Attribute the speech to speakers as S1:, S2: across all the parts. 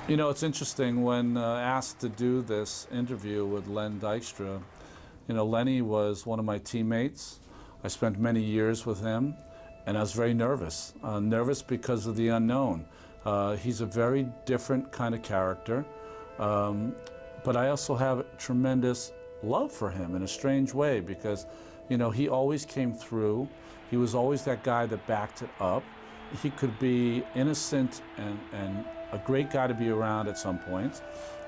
S1: You know, it's interesting when asked to do this interview with Len Dykstra. You know, Lenny was one of my teammates. I spent many years with him, and I was very nervous. Nervous because of the unknown. He's a very different kind of character, but I also have tremendous love for him in a strange way because, you know, he always came through. He was always that guy that backed it up. He could be innocent and a great guy to be around at some points.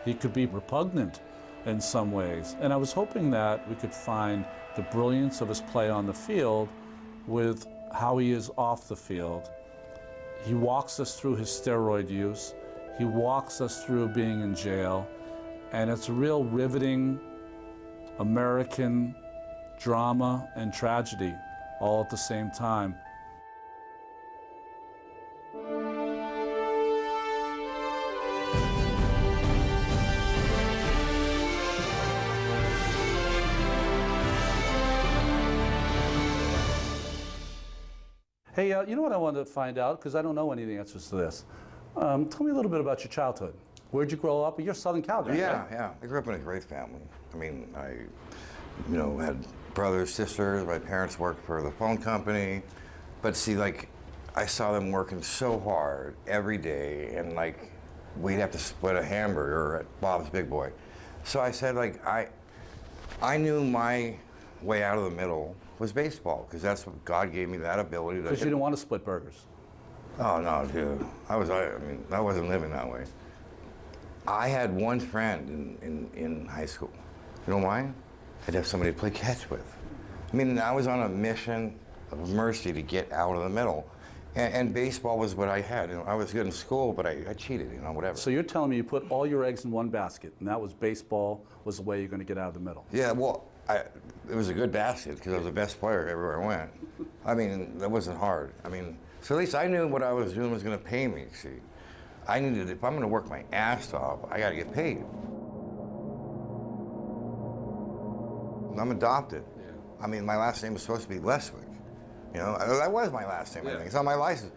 S1: He could be repugnant in some ways. And I was hoping that we could find the brilliance of his play on the field with how he is off the field. He walks us through his steroid use. He walks us through being in jail. And it's a real riveting American drama and tragedy all at the same time. Hey, you know what I wanted to find out, because I don't know any of the answers to this. Tell me a little bit about your childhood. Where'd you grow up? You're Southern Cal guy,
S2: Yeah,
S1: right?
S2: yeah. I grew up in a great family. I mean, had brothers, sisters. My parents worked for the phone company. But see, like, I saw them working so hard every day, and like, we'd have to split a hamburger at Bob's Big Boy. So I said, like, I knew my way out of the middle was baseball, because that's what God gave me, that ability to.
S1: Because you didn't want to split burgers.
S2: Oh no, dude. I wasn't living that way. I had one friend in high school. You know why? I'd have somebody to play catch with. I mean, I was on a mission of mercy to get out of the middle. And baseball was what I had. You know, I was good in school, but I cheated, you know, whatever.
S1: So you're telling me you put all your eggs in one basket, and that was baseball was the way you're going to get out of the middle.
S2: Yeah, well, it was a good basket because I was the best player everywhere I went. I mean, that wasn't hard. I mean, so at least I knew what I was doing was going to pay me, see. I needed, if I'm going to work my ass off, I got to get paid. I'm adopted. Yeah. I mean, my last name was supposed to be Leswick. You know, that was my last name, yeah. I think. It's on my license.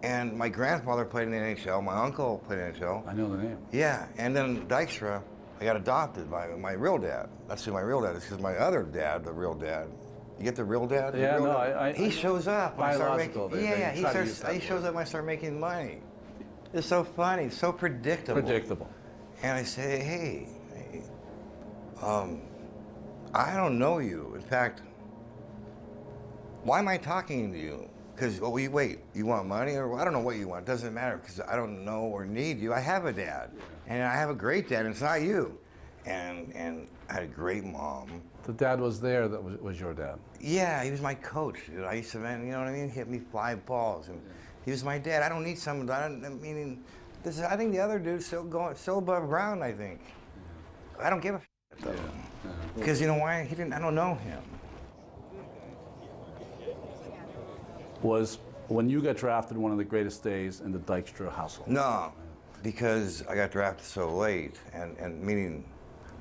S2: And my grandfather played in the NHL. My uncle played in the NHL.
S1: I know the name.
S2: Yeah, and then Dykstra, I got adopted by my real dad. That's who my real dad is, because my other dad, the real dad, you get the real dad?
S1: Yeah,
S2: real
S1: no,
S2: dad? He shows up.
S1: Biological.
S2: He shows up when I start making money. It's so funny, so predictable.
S1: Predictable.
S2: And I say, hey, I don't know you. In fact, why am I talking to you? Because, oh, wait, you want money? Or I don't know what you want. It doesn't matter, because I don't know or need you. I have a dad, and I have a great dad, and it's not you. And I had a great mom.
S1: The dad was there that was your dad?
S2: Yeah, he was my coach, dude. I used to, you know what I mean? Hit me 5 balls, and he was my dad. I don't need someone, I think the other dude's still above ground, I think. I don't give a though. Because you know why? I don't know him.
S1: Was when you got drafted one of the greatest days in the Dykstra household?
S2: No, because I got drafted so late, and meaning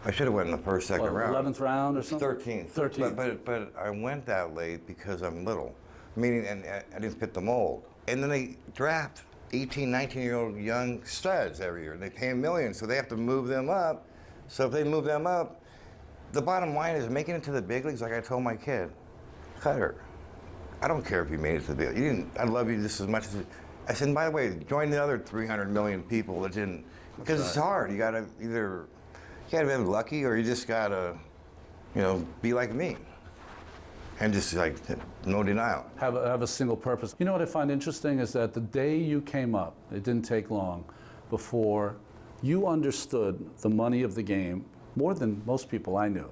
S2: I should have went in the first, second round.
S1: 11th round or something?
S2: 13th.
S1: 13th.
S2: But I went that late because I'm little, meaning, and I didn't fit the mold. And then they draft 18, 19-year-old young studs every year, and they pay them millions, so they have to move them up. So if they move them up, the bottom line is making it to the big leagues, like I told my kid, Cutter, I don't care if you made it to the big leagues. I love you just as much as, I said, by the way, join the other 300 million people that didn't, because it's hard. You gotta either, you gotta be lucky, or you just gotta, you know, be like me. And just like, no denial.
S1: Have a single purpose. You know what I find interesting is that the day you came up, it didn't take long before you understood the money of the game more than most people I knew.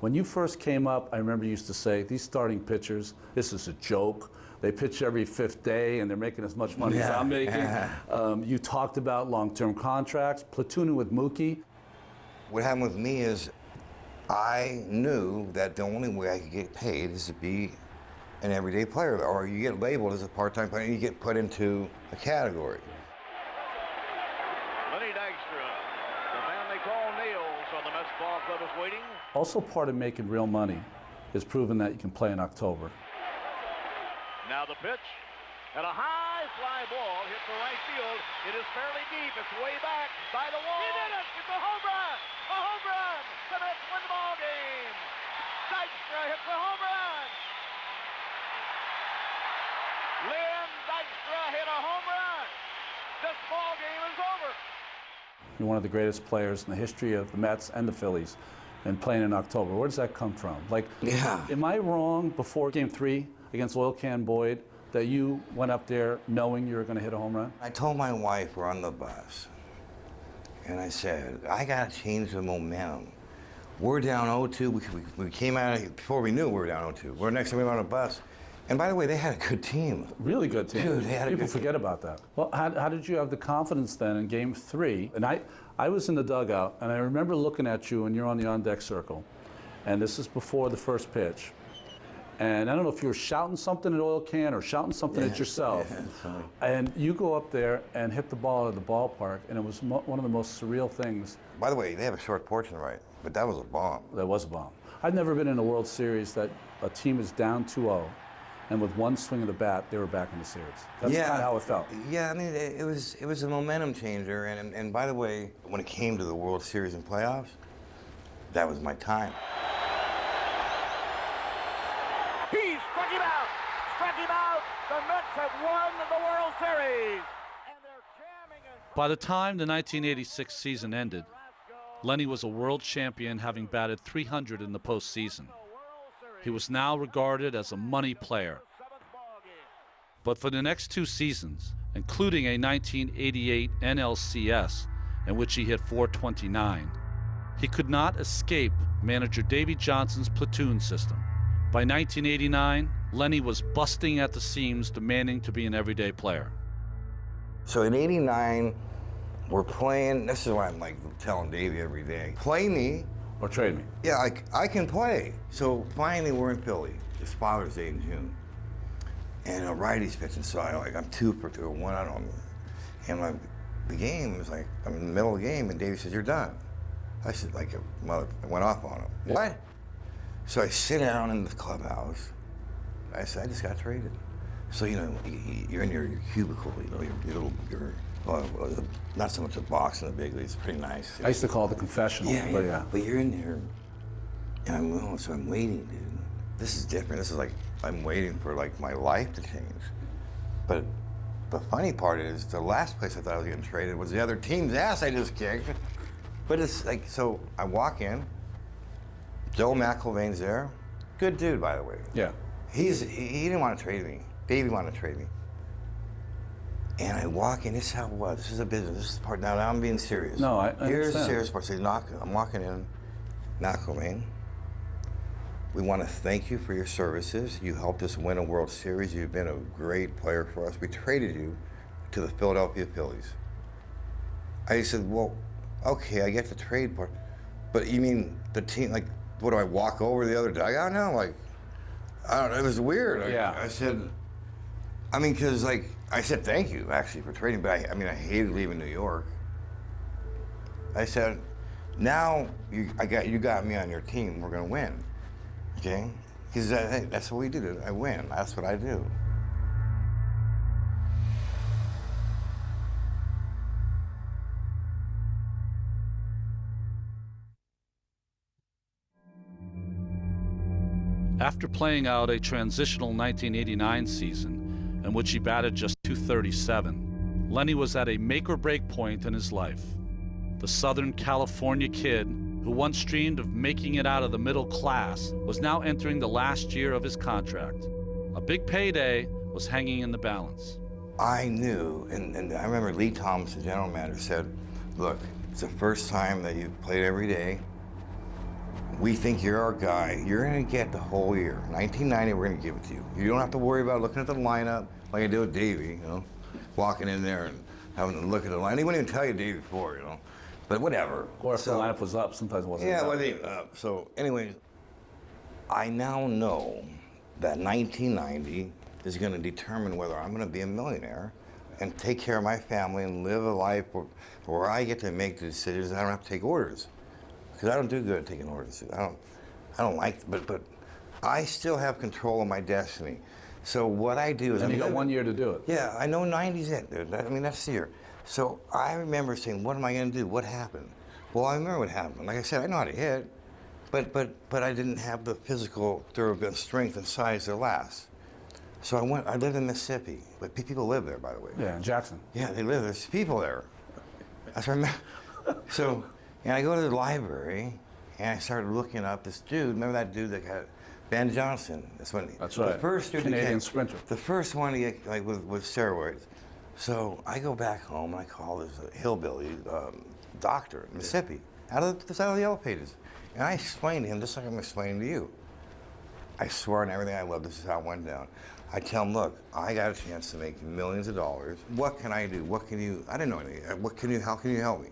S1: When you first came up, I remember you used to say, these starting pitchers, this is a joke. They pitch every 5th day and they're making as much money as I'm making. You talked about long-term contracts, platooning with Mookie.
S2: What happened with me is I knew that the only way I could get paid is to be an everyday player, or you get labeled as a part-time player and you get put into a category.
S3: Lenny Dykstra, the man they call Nails on the Mets ball club, is waiting.
S1: Also part of making real money is proving that you can play in October.
S3: Now the pitch. And a high fly ball hit the right field. It is fairly deep. It's way back by the wall. He did it! It's a home run! A home run! The Mets win the ball game. Dykstra hits a home run. Lenny Dykstra hit a home run. This ball game is over.
S1: You're one of the greatest players in the history of the Mets and the Phillies, and playing in October. Where does that come from? Like,
S2: Yeah.
S1: am I wrong before Game 3 against Oil Can Boyd that you went up there knowing you were going to hit a home run?
S2: I told my wife we're on the bus, and I said, I got to change the momentum. We're down 0-2. We came out before we knew we were down 0-2. We're next time we were on a bus. And by the way, they had a good team.
S1: Really good team.
S2: Dude, they had a
S1: People
S2: good
S1: forget about that. Well, how did you have the confidence then in Game 3? And I was in the dugout, and I remember looking at you, and you're on the on-deck circle. And this is before the first pitch. And I don't know if you were shouting something at Oil Can or shouting something at yourself.
S2: Yeah,
S1: and you go up there and hit the ball at the ballpark, and it was one of the most surreal things.
S2: By the way, they have a short porch on the right, but that was a bomb.
S1: That was a bomb. I've never been in a World Series that a team is down 2-0, and with one swing of the bat, they were back in the series. That's kind of how it felt.
S2: Yeah, I mean, it was a momentum changer. And by the way, when it came to the World Series and playoffs, that was my time.
S3: He struck him out. Struck him out. The Mets have won the World Series. And they're jamming and
S1: By the time the 1986 season ended, Lenny was a world champion, having batted .300 in the postseason. He was now regarded as a money player. But for the next 2 seasons, including a 1988 NLCS in which he hit .429, he could not escape manager Davey Johnson's platoon system. By 1989, Lenny was busting at the seams, demanding to be an everyday player.
S2: So in '89, we're playing. This is why I'm like telling Davey every day, play me.
S1: Or trade me.
S2: Yeah, I can play. So finally, we're in Philly. It's Father's Day in June. And a righty's pitching, so I'm 2 for 2, 1 out on me. And the game was like, I'm in the middle of the game, and Davey says, you're done. I said, like a mother, I went off on him. What? So I sit down in the clubhouse. I said, I just got traded. So, you know, you're in your cubicle, you know, well, not so much a box in the big leagues, it's pretty nice.
S1: I used to call it the confessional.
S2: Yeah, but you're in there, and I'm waiting, dude. This is different. This is like, I'm waiting for like my life to change. But the funny part is, the last place I thought I was getting traded was the other team's ass I just kicked. But it's like, so I walk in, Joe McIlvain's there. Good dude, by the way.
S1: Yeah.
S2: He didn't want to trade me. Davey wanted to trade me. And I walk in, this is how it was. This is a business. This is the part, now I'm being serious.
S1: No, I
S2: Here's the
S1: understand.
S2: serious part. So I'm walking in, McIlvain. We want to thank you for your services. You helped us win a World Series. You've been a great player for us. We traded you to the Philadelphia Phillies. I said, well, okay, I get the trade part, but you mean the team, like, what, do I walk over the other dugout now? Like, I don't know, it was weird.
S1: Yeah.
S2: I said, I mean, because, like, I said thank you, actually, for trading, but I mean, I hated leaving New York. I said, now you got me on your team, we're going to win. Okay? Because hey, that's what we do. I win. That's what I do.
S1: After playing out a transitional 1989 season in which he batted just .237, Lenny was at a make-or-break point in his life. The Southern California kid who once dreamed of making it out of the middle class was now entering the last year of his contract. A big payday was hanging in the balance.
S2: I knew, and I remember Lee Thomas, the general manager, said, look, it's the first time that you've played every day. We think you're our guy. You're going to get the whole year. 1990, we're going to give it to you. You don't have to worry about looking at the lineup like I did with Davey, you know, walking in there and having to look at the line. He wouldn't even tell you Davey before, you know. But whatever.
S1: Or if the lineup was up, sometimes it wasn't.
S2: Yeah,
S1: up.
S2: it wasn't even up. So anyways, I now know that 1990 is going to determine whether I'm going to be a millionaire and take care of my family and live a life where I get to make the decisions and I don't have to take orders. Because I don't do good at taking orders. I don't like, but I still have control of my destiny. So what I do is...
S1: And you got 1 year to do it.
S2: Yeah, I know 90's it, dude. I mean, that's the year. So I remember saying, what am I going to do? What happened? Well, I remember what happened. Like I said, I know how to hit, but I didn't have the physical thoroughbred strength and size to last. So I lived in Mississippi, but people live there, by the way.
S1: Yeah, in Jackson.
S2: Yeah, they live. There's people there. That's what I remember. So, and I go to the library, and I started looking up this dude. Remember that dude that got Ben Johnson? That's right.
S1: The first dude Canadian sprinter.
S2: The first one to get like with steroids. So I go back home and I call this hillbilly doctor in Mississippi out of the Yellow Pages, and I explained to him just like I'm explaining to you. I swear on everything I love, this is how it went down. I tell him, look, I got a chance to make millions of dollars. What can I do? What can you? I didn't know anything. How can you help me?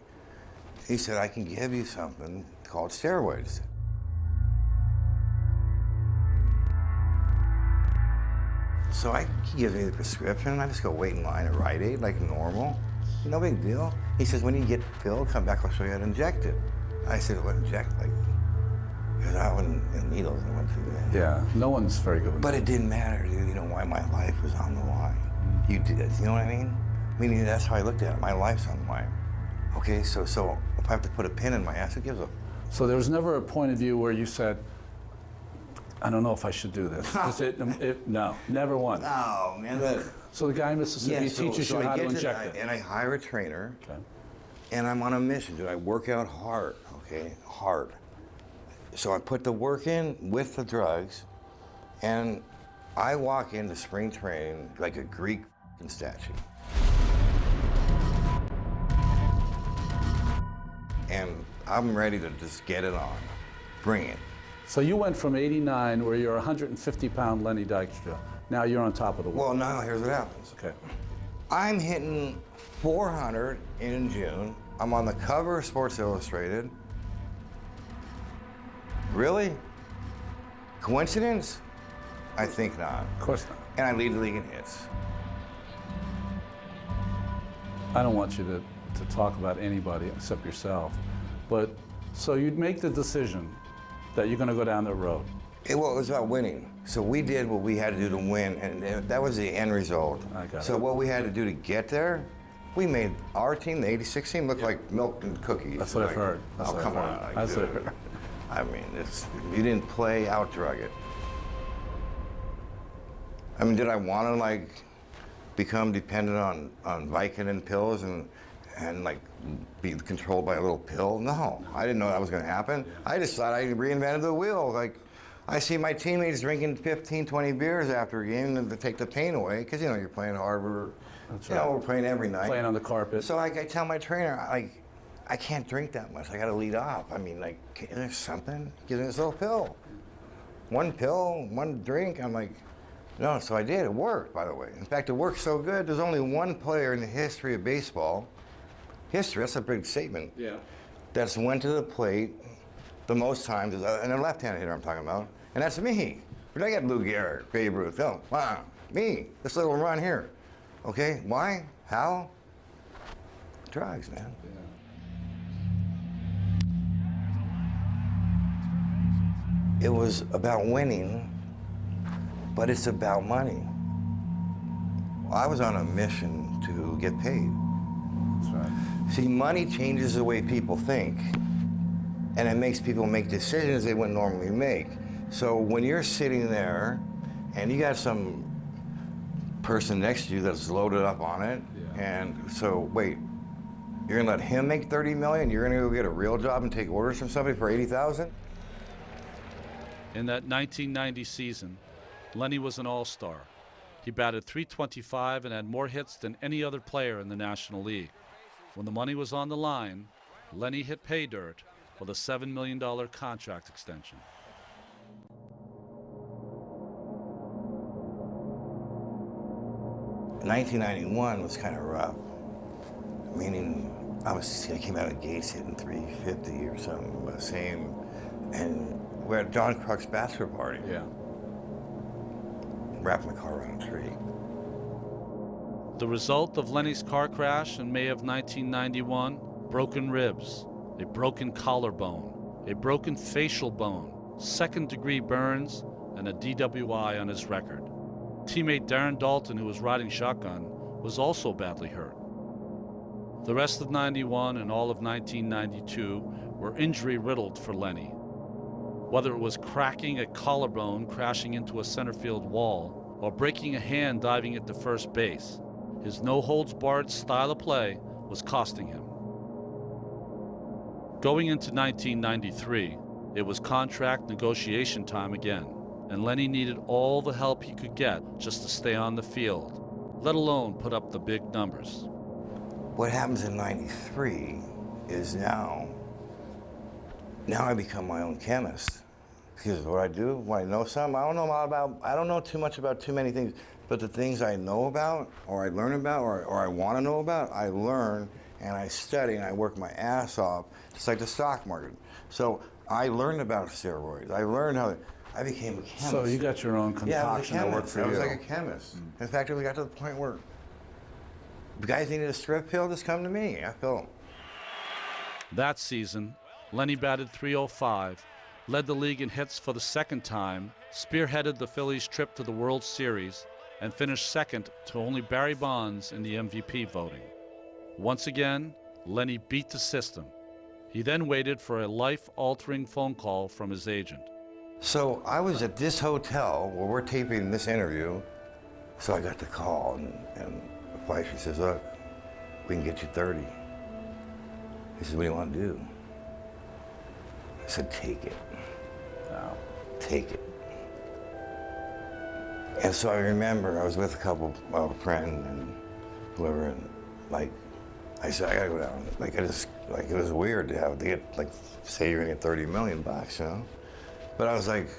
S2: He said, I can give you something called steroids. So he gives me the prescription, and I just go wait in line at Rite Aid like normal. No big deal. He says, when you get the pill, come back, I'll show you how to inject it. I said, what inject? Like, because I wasn't in needles and went through that.
S1: Yeah, no one's very good with
S2: But it didn't matter, dude. You know why? My life was on the line. You know what I mean? Meaning that's how I looked at it. My life's on the line. Okay, so if I have to put a pin in my ass, it gives a...
S1: So there was never a point of view where you said, I don't know if I should do this. No, never once.
S2: Oh, man.
S1: So the guy in Mississippi teaches you how to inject it.
S2: And I hire a trainer,
S1: okay.
S2: And I'm on a mission, dude. I work out hard, okay? Hard. So I put the work in with the drugs, and I walk into spring training like a Greek statue. And I'm ready to just get it on. Bring it.
S1: So you went from 89, where you're 150-pound Lenny Dykstra. Now you're on top of the world.
S2: Well, now here's what happens.
S1: Okay.
S2: I'm hitting 400 in June. I'm on the cover of Sports Illustrated. Really? Coincidence? I think not.
S1: Of course not.
S2: And I lead the league in hits.
S1: I don't want you to talk about anybody except yourself. But so you'd make the decision that you're going to go down the road.
S2: It was about winning. So we did what we had to do to win, and that was the end result.
S1: I got
S2: so
S1: it.
S2: what we had to do to get there, we made our team, the 86 team, look like milk and cookies.
S1: That's what
S2: like,
S1: I've heard. That's
S2: oh,
S1: what
S2: come
S1: I've
S2: on.
S1: heard.
S2: Like,
S1: That's what I've
S2: dude.
S1: heard.
S2: I mean, you didn't play, out-drug it. I mean, did I want to, like, become dependent on Vicodin pills and like be controlled by a little pill? No, I didn't know that was going to happen. I just thought I reinvented the wheel. Like, I see my teammates drinking 15, 20 beers after a game to take the pain away, because, you know, you're playing hard. We're playing every night.
S1: Playing on the carpet.
S2: So I tell my trainer, like, I can't drink that much. I got to lead off. I mean, like, is there something? Give me this little pill. One pill, one drink. I'm like, no. So I did. It worked, by the way. In fact, it worked so good. There's only one player in the history of baseball. History, that's a big statement.
S1: Yeah.
S2: That's went to the plate the most times, and a left-handed hitter I'm talking about, and that's me. But I got Lou Gehrig, Babe Ruth, wow, me, this little run here. Okay, why? How? Drugs, man. Yeah. It was about winning, but it's about money. Well, I was on a mission to get paid.
S1: That's right.
S2: See, money changes the way people think, and it makes people make decisions they wouldn't normally make. So when you're sitting there and you got some person next to you that's loaded up on it, and so wait, you're gonna let him make 30 million? You're gonna go get a real job and take orders from somebody for 80,000?
S1: In that 1990 season, Lenny was an all-star. He batted .325 and had more hits than any other player in the National League. When the money was on the line, Lenny hit pay dirt with a $7 million contract extension.
S2: In 1991 was kind of rough, meaning I came out of gates hitting 350 or something, the same, and we're at John Kruk's bachelor party.
S1: Yeah.
S2: Wrapped my car around a tree.
S1: The result of Lenny's car crash in May of 1991, broken ribs, a broken collarbone, a broken facial bone, second-degree burns, and a DWI on his record. Teammate Darren Dalton, who was riding shotgun, was also badly hurt. The rest of 91 and all of 1992 were injury-riddled for Lenny. Whether it was cracking a collarbone crashing into a center field wall or breaking a hand diving into first base, his no-holds-barred style of play was costing him. Going into 1993, it was contract negotiation time again, and Lenny needed all the help he could get just to stay on the field, let alone put up the big numbers.
S2: What happens in 93 is now I become my own chemist. Because what I do, when I know something, I don't know too much about too many things, but the things I know about, or I learn about, or I want to know about, I learn and I study and I work my ass off, just like the stock market. So I learned about steroids. I learned how I became a chemist.
S1: So you got your own concoction that worked for you.
S2: I was like a chemist. In fact, we got to the point where the guys needed a strep pill, just come to me. I fill them.
S1: That season, Lenny batted .305, led the league in hits for the second time, spearheaded the Phillies' trip to the World Series, and finished second to only Barry Bonds in the MVP voting. Once again, Lenny beat the system. He then waited for a life-altering phone call from his agent.
S2: So I was at this hotel where we're taping this interview, so I got the call, and the wife, she says, look, we can get you 30. He says, what do you want to do? I said, take it.
S1: Wow.
S2: Take it. And so I remember I was with a couple, a friend and whoever, and like, I said, I gotta go down. Like, it was weird to get, like, say you're gonna get 30 million bucks, you know? But I was like,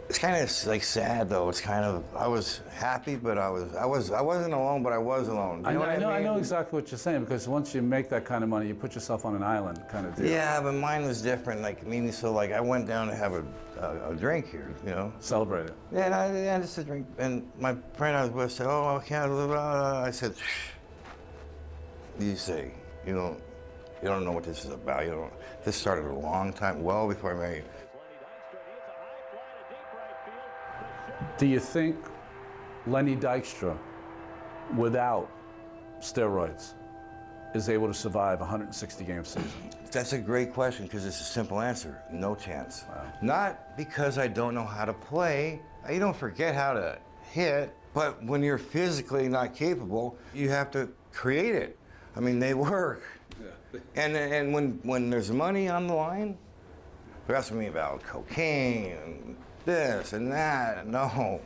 S2: it's kind of like sad though. It's kind of, I was happy, but I wasn't alone, but I was alone. You know what I mean?
S1: I know exactly what you're saying, because once you make that kind of money, you put yourself on an island kind of deal.
S2: Yeah, but mine was different. Like, meaning, so like I went down to have a drink here, you know?
S1: Celebrate it.
S2: Yeah, and just a drink. And my friend I was with said, oh, I can't, blah, blah. I said, shh. You say, you don't know what this is about. This started a long time, well before I married you.
S1: Do you think Lenny Dykstra, without steroids, is able to survive a 160-game season?
S2: That's a great question, because it's a simple answer. No chance.
S1: Wow.
S2: Not because I don't know how to play. You don't forget how to hit, but when you're physically not capable, you have to create it. I mean, they work. Yeah. And when there's money on the line, they're asking me about cocaine and this and that. No.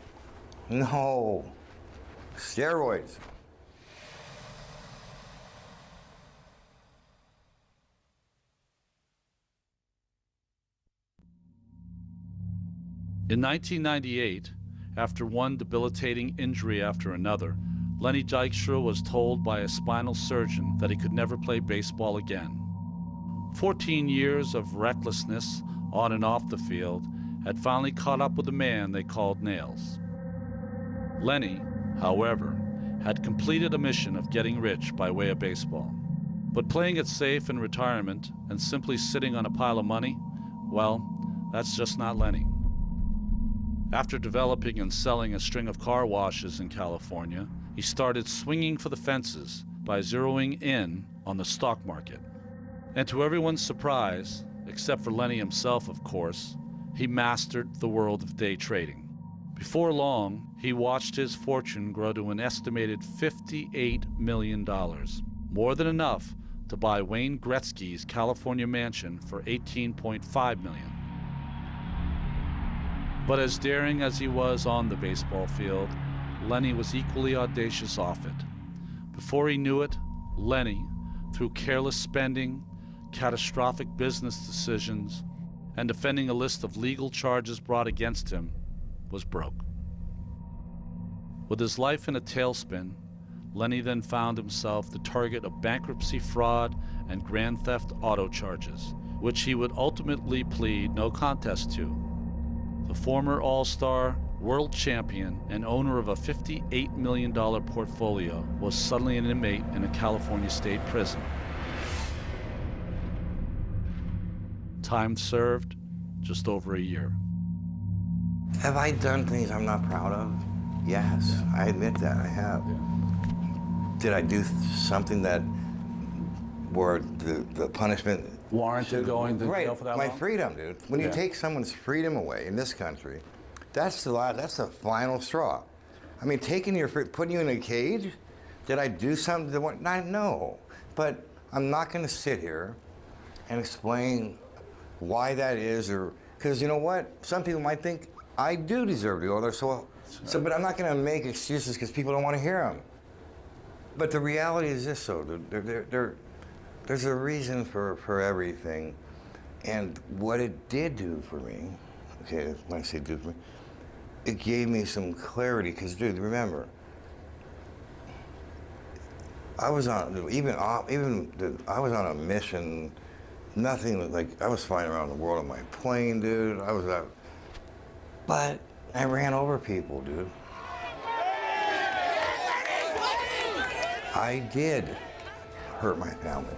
S2: Steroids.
S1: In 1998, after one debilitating injury after another, Lenny Dykstra was told by a spinal surgeon that he could never play baseball again. 14 years of recklessness on and off the field had finally caught up with the man they called Nails. Lenny, however, had completed a mission of getting rich by way of baseball. But playing it safe in retirement and simply sitting on a pile of money, well, that's just not Lenny. After developing and selling a string of car washes in California, he started swinging for the fences by zeroing in on the stock market. And to everyone's surprise, except for Lenny himself, of course, he mastered the world of day trading. Before long, he watched his fortune grow to an estimated $58 million, more than enough to buy Wayne Gretzky's California mansion for $18.5 million. But as daring as he was on the baseball field, Lenny was equally audacious off it. Before he knew it, Lenny, through careless spending, catastrophic business decisions, and defending a list of legal charges brought against him, was broke. With his life in a tailspin, Lenny then found himself the target of bankruptcy fraud and grand theft auto charges, which he would ultimately plead no contest to. The former All-Star, world champion, and owner of a $58 million portfolio was suddenly an inmate in a California state prison. Time served, just over a year.
S2: Have I done things I'm not proud of? Yes, I admit that I have.
S1: Yeah.
S2: Did I do something that where the punishment
S1: Warranted going to jail for that
S2: my
S1: long?
S2: freedom, dude. When you
S1: Yeah.
S2: take someone's freedom away in this country, that's the final straw. I mean, putting you in a cage. Did I do something that I know, but I'm not going to sit here and explain why that is, or because you know what? Some people might think I do deserve to go there. So, but I'm not going to make excuses because people don't want to hear them. But the reality is this, though. There's a reason for everything, and what it did do for me. Okay, when I say do for me, it gave me some clarity. Because, dude, remember. I was on I was on a mission. Nothing like I was flying around the world on my plane, dude. I was out, but I ran over people, dude. I did hurt my family.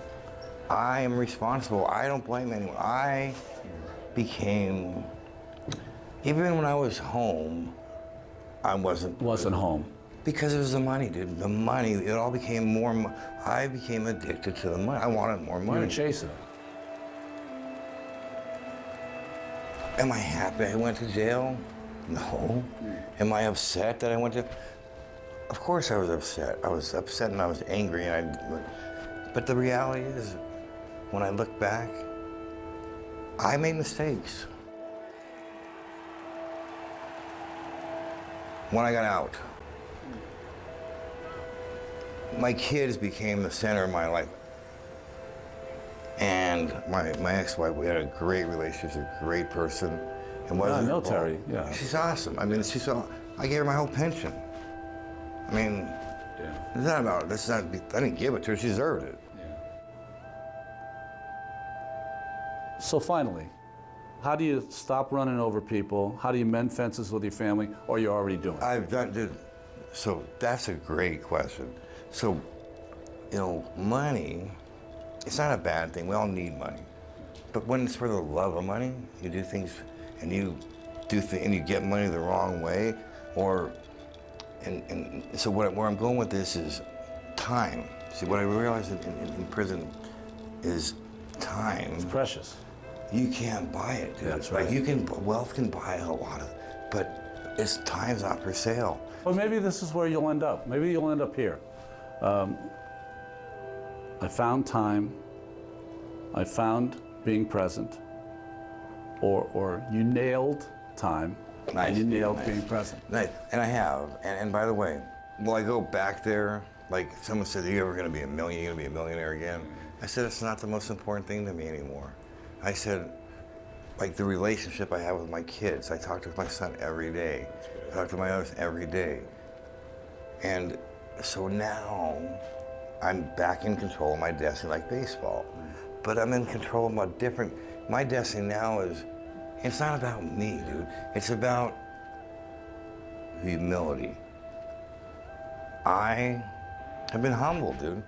S2: I am responsible. I don't blame anyone. I became, even when I was home, I wasn't
S1: home.
S2: because it was the money, dude. The money, it all became more, I became addicted to the money. I wanted more money.
S1: You were chasing it.
S2: Am I happy I went to jail? No. Am I upset that I went to? Of course I was upset. I was upset and I was angry, but the reality is, when I look back, I made mistakes. When I got out, my kids became the center of my life. And my ex-wife, we had a great relationship, a great person. And wasn't
S1: military, yeah.
S2: She's awesome. I mean, I gave her my whole pension. I mean,
S1: Yeah.
S2: it's not about, I didn't give it to her, she deserved it.
S1: Yeah. So finally, how do you stop running over people? How do you mend fences with your family, or you're already doing it?
S2: Dude, so that's a great question. So, you know, money, it's not a bad thing. We all need money. But when it's for the love of money, you do things and you get money the wrong way, and so where I'm going with this is time. See, what I realized in prison is time.
S1: It's precious.
S2: You can't buy it, dude.
S1: That's right.
S2: Like wealth can buy a lot of, but time's not for sale.
S1: Well, maybe this is where you'll end up. Maybe you'll end up here. I found time. I found being present. Or you nailed time.
S2: Nice,
S1: And you nailed
S2: nice.
S1: being present.
S2: Nice. And I have. And by the way, will I go back there? Like someone said, are you ever going to be a millionaire? You're going to be a millionaire again? I said, it's not the most important thing to me anymore. I said, like the relationship I have with my kids. I talk to my son every day. I talk to my others every day. And so now I'm back in control of my destiny like baseball. But I'm in control of my destiny now is, it's not about me, dude. It's about humility. I have been humbled, dude.